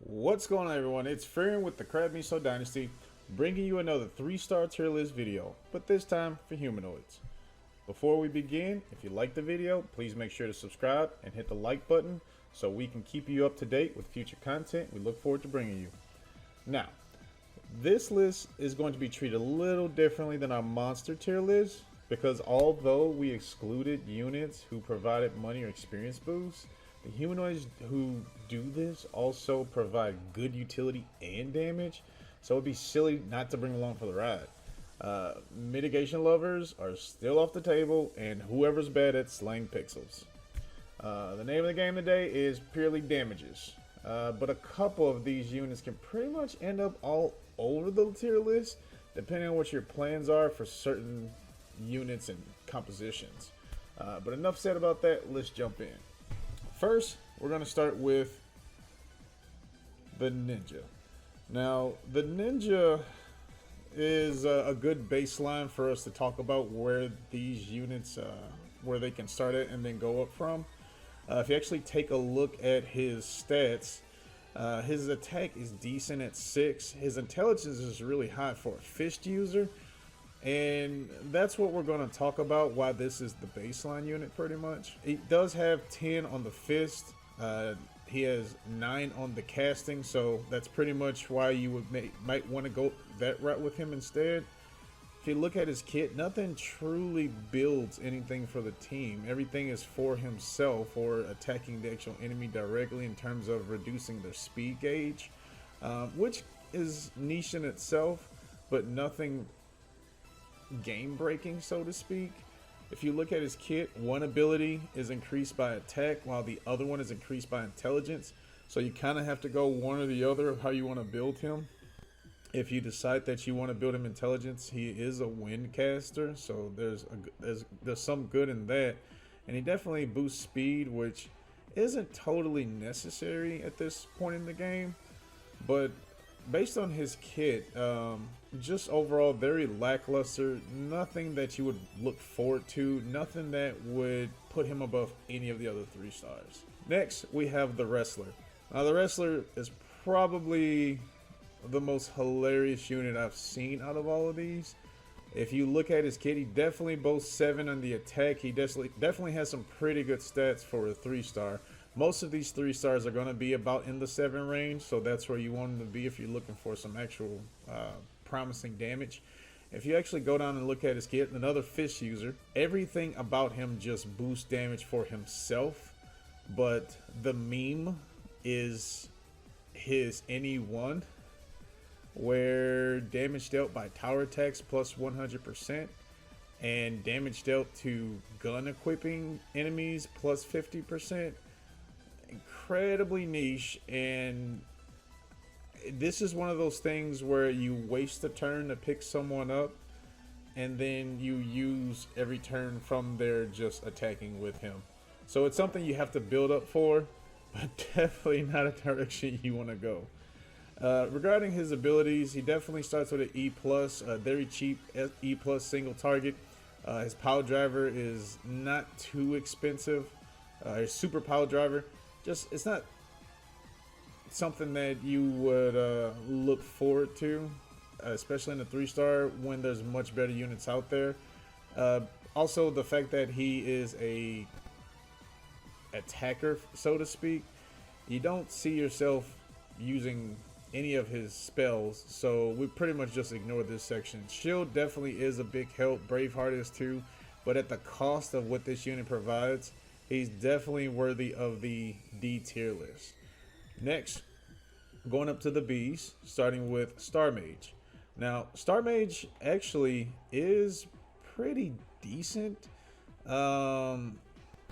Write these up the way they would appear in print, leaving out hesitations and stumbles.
What's going on, everyone? It's Firin with the Crab Miso Dynasty, bringing you another 3-star tier list video, but this time for humanoids. Before we begin, if you like the video, please make sure to subscribe and hit the like button so we can keep you up to date with future content we look forward to bringing you. Now, this list is going to be treated a little differently than our monster tier list because although we excluded units who provided money or experience boosts, the humanoids who do this also provide good utility and damage, so it'd be silly not to bring along for the ride. Mitigation lovers are still off the table, and whoever's bad at slaying pixels. The name of the game today is purely damages, but a couple of these units can pretty much end up all over the tier list, depending on what your plans are for certain units and compositions. But enough said about that, let's jump in. First, we're going to start with the Ninja. Now, the Ninja is a good baseline for us to talk about where these units, where they can start at and then go up from. If you actually take a look at his stats, his attack is decent at 6. His intelligence is really high for a fist user. And that's what we're going to talk about, why this is the baseline unit pretty much. It does have 10 on the fist. He has 9 on the casting, so that's pretty much why you might want to go that route with him instead. If you look at his kit, nothing truly builds anything for the team. Everything is for himself or attacking the actual enemy directly in terms of reducing their speed gauge, which is niche in itself, but nothing game breaking, so to speak. If you look at his kit, one ability is increased by attack while the other one is increased by intelligence, so you kind of have to go one or the other of how you want to build him. If you decide that you want to build him intelligence, he is a wind caster, so there's some good in that, and he definitely boosts speed, which isn't totally necessary at this point in the game, but based on his kit, just overall very lackluster. Nothing that you would look forward to. Nothing that would put him above any of the other 3 stars. Next, we have the Wrestler. Now, the Wrestler is probably the most hilarious unit I've seen out of all of these. If you look at his kit, he definitely boasts 7 on the attack. He definitely has some pretty good stats for a 3-star. Most of these 3 stars are going to be about in the 7 range, so that's where you want them to be if you're looking for some actual promising damage. If you actually go down and look at his kit, another fist user, everything about him just boosts damage for himself, but the meme is his NE1, where damage dealt by tower attacks plus 100%, and damage dealt to gun equipping enemies plus 50%. Incredibly niche, and this is one of those things where you waste a turn to pick someone up and then you use every turn from there just attacking with him. So it's something you have to build up for, but definitely not a direction you want to go. Regarding his abilities, he definitely starts with an E+, a very cheap E+ single target. His power driver is not too expensive. His super power driver, it's not something that you would look forward to, especially in a 3-star when there's much better units out there. Also, the fact that he is a attacker, so to speak, you don't see yourself using any of his spells, so we pretty much just ignore this section. Shield definitely is a big help, Braveheart is too, but at the cost of what this unit provides, he's definitely worthy of the D tier list. Next, going up to the Bs, starting with Star Mage. Now, Star Mage actually is pretty decent.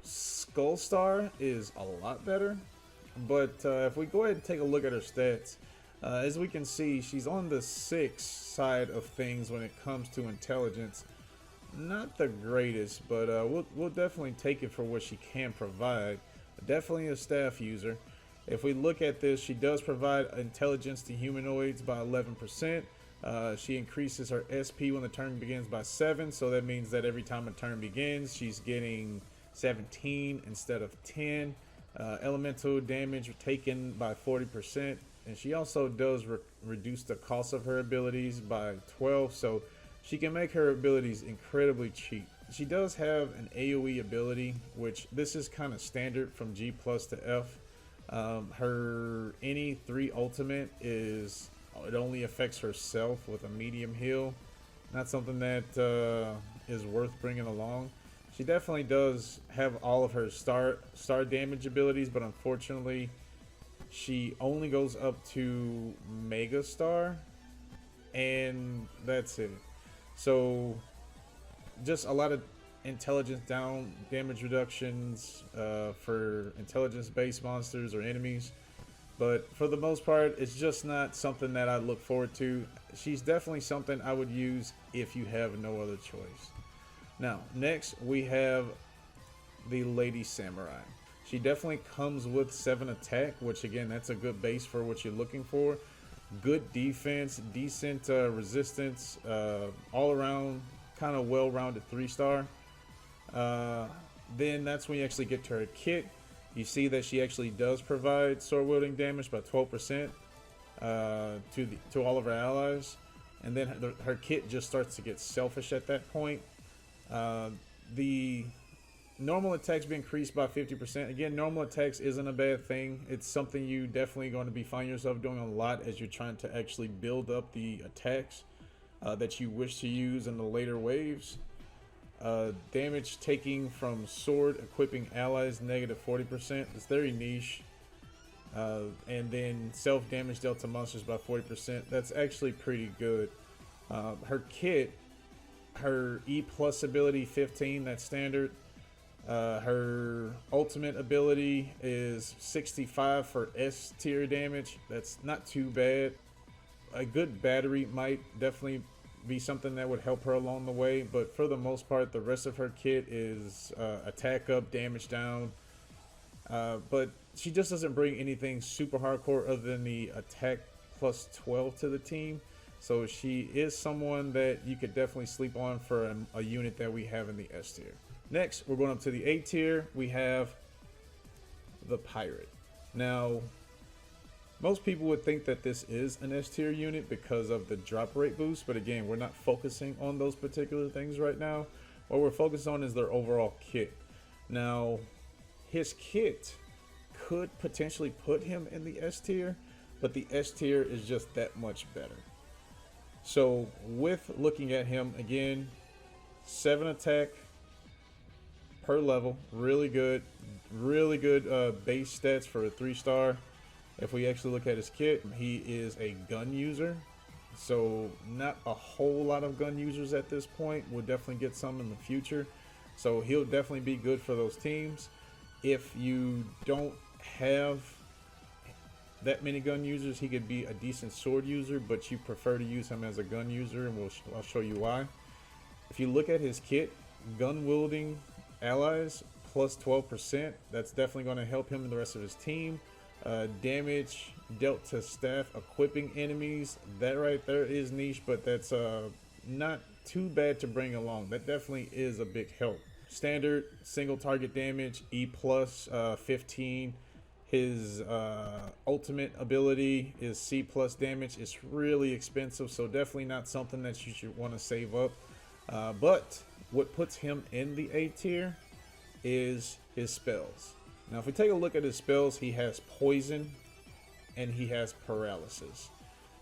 Skull Star is a lot better, but if we go ahead and take a look at her stats, as we can see, she's on the 6 side of things when it comes to intelligence. Not the greatest, but we'll definitely take it for what she can provide. Definitely a staff user. If we look at this, she does provide intelligence to humanoids by 11%. She increases her SP when the turn begins by 7, so that means that every time a turn begins, she's getting 17 instead of 10. Elemental damage taken by 40%. and she also does reduce the cost of her abilities by 12, so she can make her abilities incredibly cheap. She does have an AoE ability, which this is kind of standard from G plus to F. Her any 3 ultimate is, it only affects herself with a medium heal. Not something that is worth bringing along. She definitely does have all of her star damage abilities, but unfortunately she only goes up to Mega Star, and that's it. So just a lot of intelligence down damage reductions for intelligence based monsters or enemies, but for the most part it's just not something that I look forward to. She's definitely something I would use if you have no other choice. Now next we have the Lady Samurai. She definitely comes with 7 attack, which again, that's a good base for what you're looking for. Good defense, decent resistance, all around kind of well-rounded 3-star. Then that's when you actually get to her kit. You see that she actually does provide sword wielding damage by 12% to all of her allies, and then her kit just starts to get selfish at that point. The normal attacks be increased by 50%. Again, normal attacks isn't a bad thing. It's something you definitely going to be finding yourself doing a lot as you're trying to actually build up the attacks that you wish to use in the later waves. Damage taking from sword equipping allies negative 40%. It's very niche. And then self damage dealt to monsters by 40%. That's actually pretty good. Her kit, her E plus ability 15, that's standard. Her ultimate ability is 65 for S tier damage. That's not too bad. A good battery might definitely be something that would help her along the way, but for the most part the rest of her kit is attack up, damage down, but she just doesn't bring anything super hardcore other than the attack plus 12 to the team. So she is someone that you could definitely sleep on for a unit that we have in the S tier. Next, we're going up to the A tier. We have the Pirate. Now, most people would think that this is an S tier unit because of the drop rate boost, but again, we're not focusing on those particular things right now. What we're focused on is their overall kit. Now, his kit could potentially put him in the S tier, but the S tier is just that much better. So with looking at him again, 7 attack per level, really good base stats for a 3-star. If we actually look at his kit, he is a gun user, so not a whole lot of gun users at this point. We'll definitely get some in the future, so he'll definitely be good for those teams. If you don't have that many gun users, he could be a decent sword user, but you prefer to use him as a gun user, and I'll show you why. If you look at his kit, gun wielding allies plus 12%, that's definitely going to help him and the rest of his team. Damage dealt to staff equipping enemies, that right there is niche, but that's not too bad to bring along. That definitely is a big help. Standard single target damage, E plus 15. His ultimate ability is C plus damage. It's really expensive, so definitely not something that you should want to save up. But what puts him in the A tier is his spells. Now, if we take a look at his spells, he has poison and he has paralysis.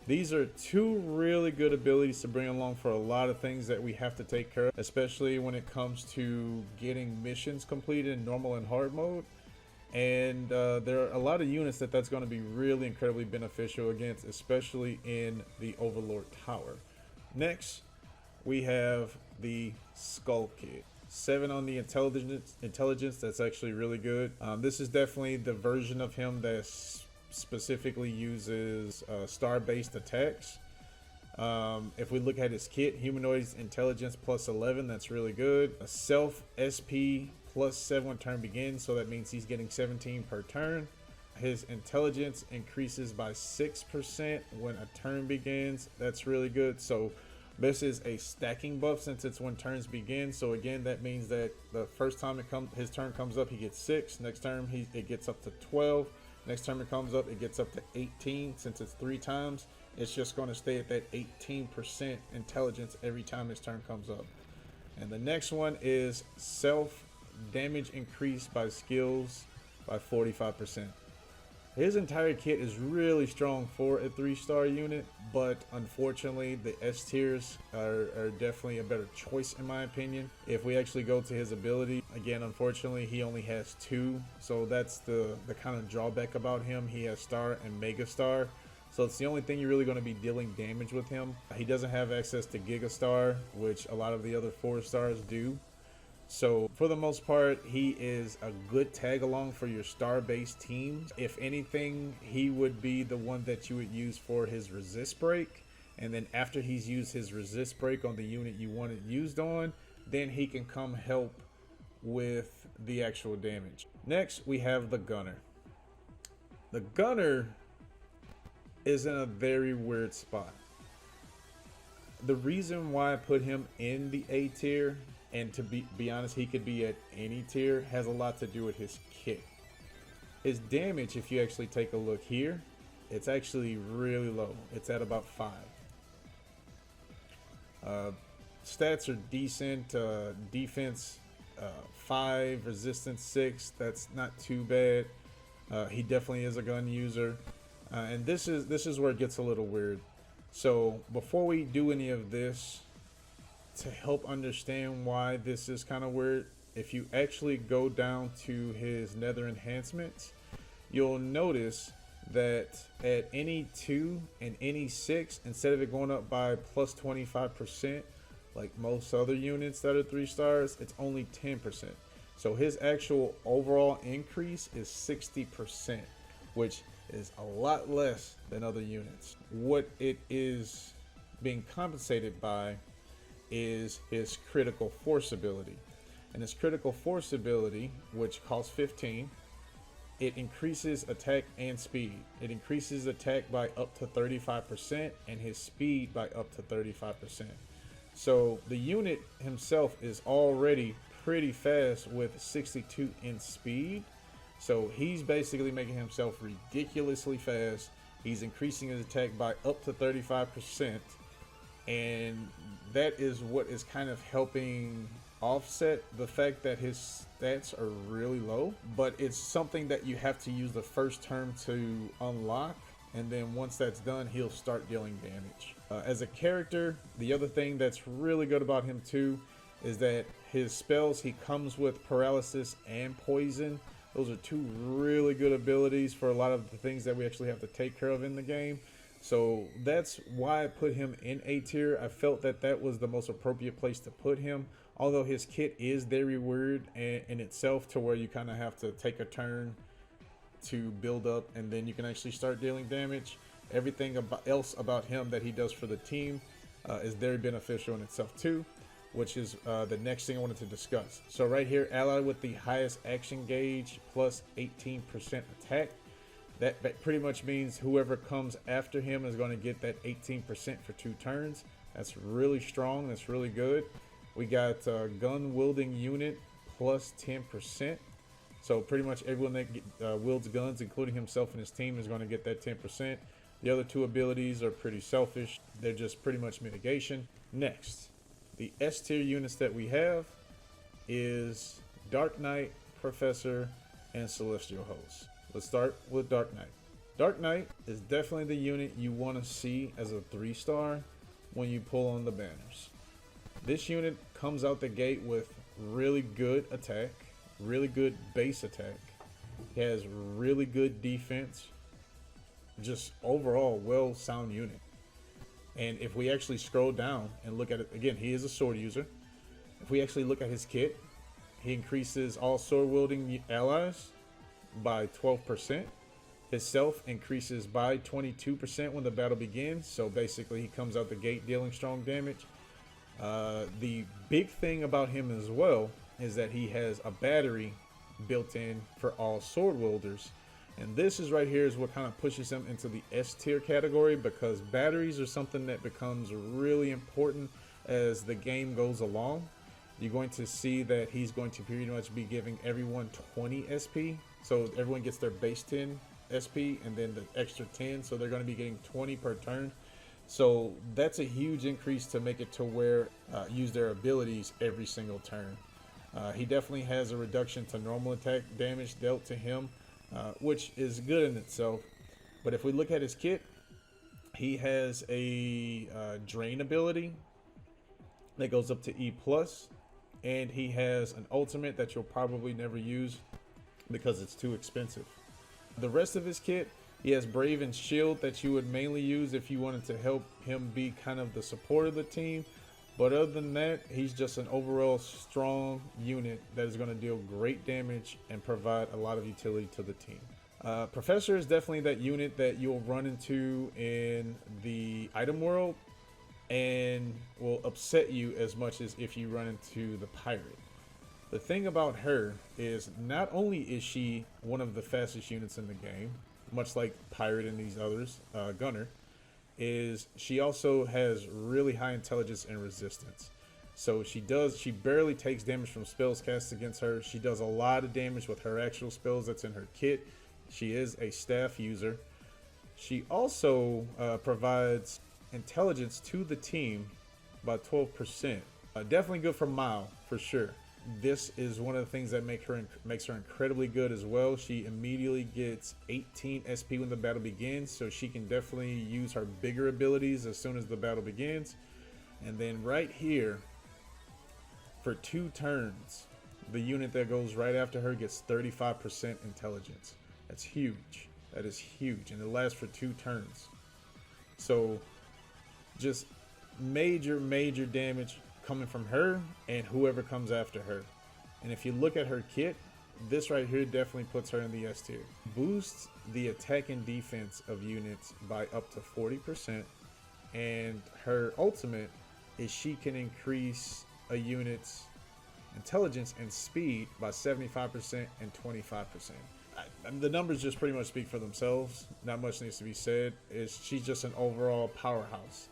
These are 2 really good abilities to bring along for a lot of things that we have to take care of, especially when it comes to getting missions completed in normal and hard mode. And there are a lot of units that's going to be really incredibly beneficial against, especially in the Overlord Tower. Next, we have the Skull Kit. 7 on the intelligence, that's actually really good. This is definitely the version of him that specifically uses star-based attacks. If we look at his kit, humanoids intelligence plus 11, that's really good. A self SP plus 7 when turn begins, so that means he's getting 17 per turn. His intelligence increases by 6% when a turn begins. That's really good. So this is a stacking buff since it's when turns begin. So again, that means that the first time his turn comes up, he gets 6. Next turn, it gets up to 12. Next time it comes up, it gets up to 18. Since it's 3 times, it's just going to stay at that 18% intelligence every time his turn comes up. And the next one is self damage increased by skills by 45%. His entire kit is really strong for a 3-star unit, but unfortunately the S tiers are definitely a better choice in my opinion. If we actually go to his ability, again, unfortunately he only has 2, so that's the kind of drawback about him. He has star and mega star, so it's the only thing you're really going to be dealing damage with him. He doesn't have access to giga star, which a lot of the other 4 stars do. So for the most part, he is a good tag along for your star-based team. If anything, he would be the one that you would use for his resist break. And then after he's used his resist break on the unit you want it used on, then he can come help with the actual damage. Next, we have the gunner. The gunner is in a very weird spot. The reason why I put him in the A tier, and to be honest, he could be at any tier, has a lot to do with his kit. His damage, if you actually take a look here, it's actually really low. It's at about 5. Stats are decent. Defense 5, resistance 6. That's not too bad. He definitely is a gun user, and this is where it gets a little weird. So before we do any of this, to help understand why this is kind of weird, if you actually go down to his nether enhancements, you'll notice that at any 2 and any 6, instead of it going up by plus 25% like most other units that are 3 stars, it's only 10%. So his actual overall increase is 60%, which is a lot less than other units. What it is being compensated by is his critical force ability. And his critical force ability, which costs 15, it increases attack and speed. It increases attack by up to 35% and his speed by up to 35%. So the unit himself is already pretty fast with 62 in speed. So he's basically making himself ridiculously fast. He's increasing his attack by up to 35%. And that is what is kind of helping offset the fact that his stats are really low, but it's something that you have to use the first turn to unlock, and then once that's done, he'll start dealing damage. As a character, the other thing that's really good about him too is that his spells, he comes with paralysis and poison. Those are 2 really good abilities for a lot of the things that we actually have to take care of in the game. So that's why I put him in A tier. I felt that that was the most appropriate place to put him. Although his kit is very weird in itself, to where you kind of have to take a turn to build up and then you can actually start dealing damage. Everything else about him that he does for the team is very beneficial in itself too, which is the next thing I wanted to discuss. So right here, ally with the highest action gauge plus 18% attack. That pretty much means whoever comes after him is going to get that 18% for 2 turns. That's really strong. That's really good. We got gun wielding unit plus 10%. So pretty much everyone that wields guns, including himself and his team, is going to get that 10%. The other 2 abilities are pretty selfish. They're just pretty much mitigation. Next, the S tier units that we have is Dark Knight, Professor, and Celestial Host. Let's start with Dark Knight. Dark Knight is definitely the unit you want to see as a 3-star when you pull on the banners. This unit comes out the gate with really good attack, really good base attack. He has really good defense. Just overall well-sound unit. And if we actually scroll down and look at it, again, he is a sword user. If we actually look at his kit, he increases all sword-wielding allies by 12%. His self increases by 22% when the battle begins. So basically he comes out the gate dealing strong damage. The big thing about him as well is that he has a battery built in for all sword wielders. And this is right here is what kind of pushes him into the S tier category, because batteries are something that becomes really important as the game goes along. You're going to see that he's going to pretty much be giving everyone 20 SP. So everyone gets their base 10 SP and then the extra 10, so they're going to be getting 20 per turn. So that's a huge increase to make it to where use their abilities every single turn. He definitely has a reduction to normal attack damage dealt to him, which is good in itself. But if we look at his kit, he has a drain ability that goes up to E+, and he has an ultimate that you'll probably never use because it's too expensive. The rest of his kit, he has Brave and Shield that you would mainly use if you wanted to help him be kind of the support of the team. But other than that, he's just an overall strong unit that is going to deal great damage and provide a lot of utility to the team. Professor is definitely that unit that you'll run into in the item world and will upset you as much as if you run into the pirate. The thing about her is not only is she one of the fastest units in the game, much like pirate and these others, gunner, is she also has really high intelligence and resistance. So she barely takes damage from spells cast against her. She does a lot of damage with her actual spells that's in her kit. She is a staff user. She also provides intelligence to the team by 12%. Definitely good for Mile for sure. This is one of the things that makes her incredibly good as well. She immediately gets 18 SP when the battle begins, so she can definitely use her bigger abilities as soon as the battle begins. And then right here, for 2 turns, the unit that goes right after her gets 35% intelligence. That's huge. That is huge, and it lasts for 2 turns. So just major damage coming from her and whoever comes after her. And if you look at her kit, this right here definitely puts her in the S tier. Boosts the attack and defense of units by up to 40%, and her ultimate is she can increase a unit's intelligence and speed by 75% and 25%. The numbers just pretty much speak for themselves. Not much needs to be said. She's just an overall powerhouse.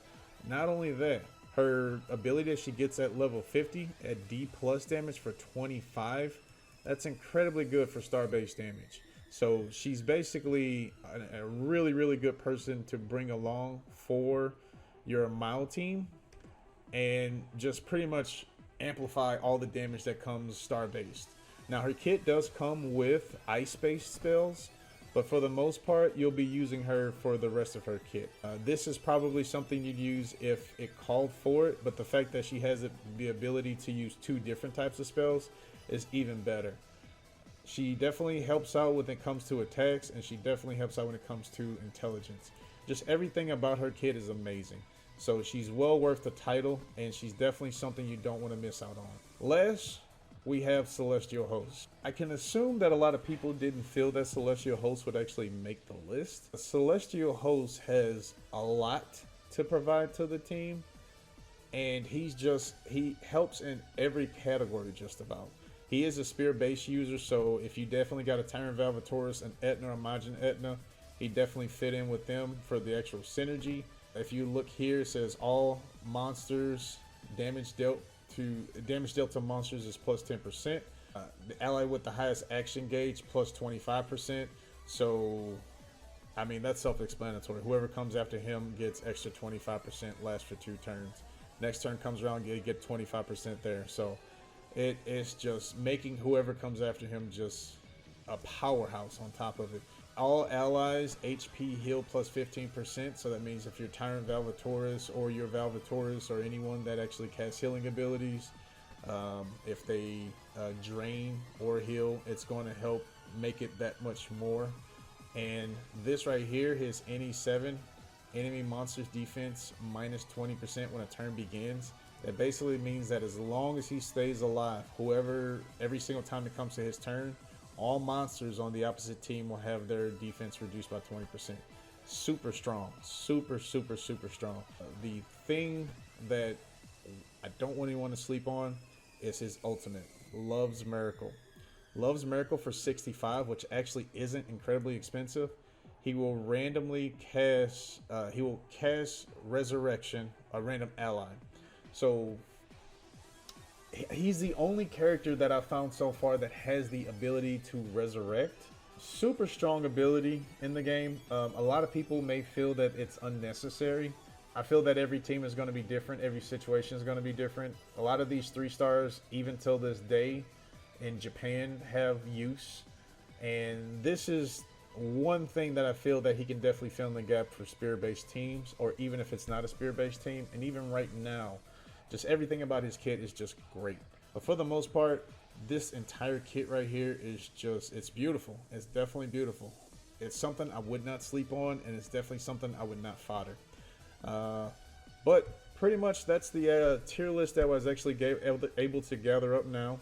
Not only that, her ability that she gets at level 50 at D+ damage for 25, that's incredibly good for star-based damage. So she's basically a really good person to bring along for your Mile team and just pretty much amplify all the damage that comes star-based. Now her kit does come with ice-based spells, but for the most part, you'll be using her for the rest of her kit. This is probably something you'd use if it called for it, but the fact that she has the ability to use 2 different types of spells is even better. She definitely helps out when it comes to attacks, and she definitely helps out when it comes to intelligence. Just everything about her kit is amazing. So she's well worth the title, and she's definitely something you don't want to miss out on. Last, we have Celestial Host. I can assume that a lot of people didn't feel that Celestial Host would actually make the list. Celestial Host has a lot to provide to the team, and he helps in every category just about. He is a spear-based user, so if you definitely got a Tyrant Valvatorus, an Etna, or Majin Etna, he definitely fit in with them for the actual synergy. If you look here, it says all monsters damage dealt to monsters is plus 10%. The ally with the highest action gauge plus 25%. So, I mean, that's self-explanatory. Whoever comes after him gets extra 25%, lasts for 2 turns. Next turn comes around, you get 25% there. So, it is just making whoever comes after him just a powerhouse on top of it. All allies HP heal plus 15%, so that means if you're Tyrant Valvatorus or your Valvatorus or anyone that actually casts healing abilities, if they drain or heal, it's going to help make it that much more. And this right here, his NE7, enemy monsters defense minus 20% when a turn begins. That basically means that as long as he stays alive, every single time it comes to his turn, all monsters on the opposite team will have their defense reduced by 20%. Super strong. Super strong. The thing that I don't want anyone to sleep on is his ultimate, Love's Miracle. Love's Miracle for 65, which actually isn't incredibly expensive. He will randomly cast, Resurrection, a random ally. So he's the only character that I've found so far that has the ability to resurrect. super strong ability in the game. A lot of people may feel that it's unnecessary. I feel that every team is going to be different. Every situation is going to be different. A lot of these 3-stars, even till this day, in Japan have use. And this is one thing that I feel that he can definitely fill in the gap for spear-based teams, or even if it's not a spear-based team. And even right now, just everything about his kit is just great. But for the most part, this entire kit right here is just, it's beautiful. It's definitely beautiful. It's something I would not sleep on, and it's definitely something I would not fodder. But pretty much that's the tier list that I was actually able to gather up now.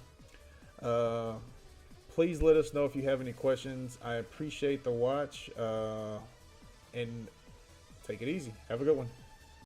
Please let us know if you have any questions. I appreciate the watch, and take it easy. Have a good one.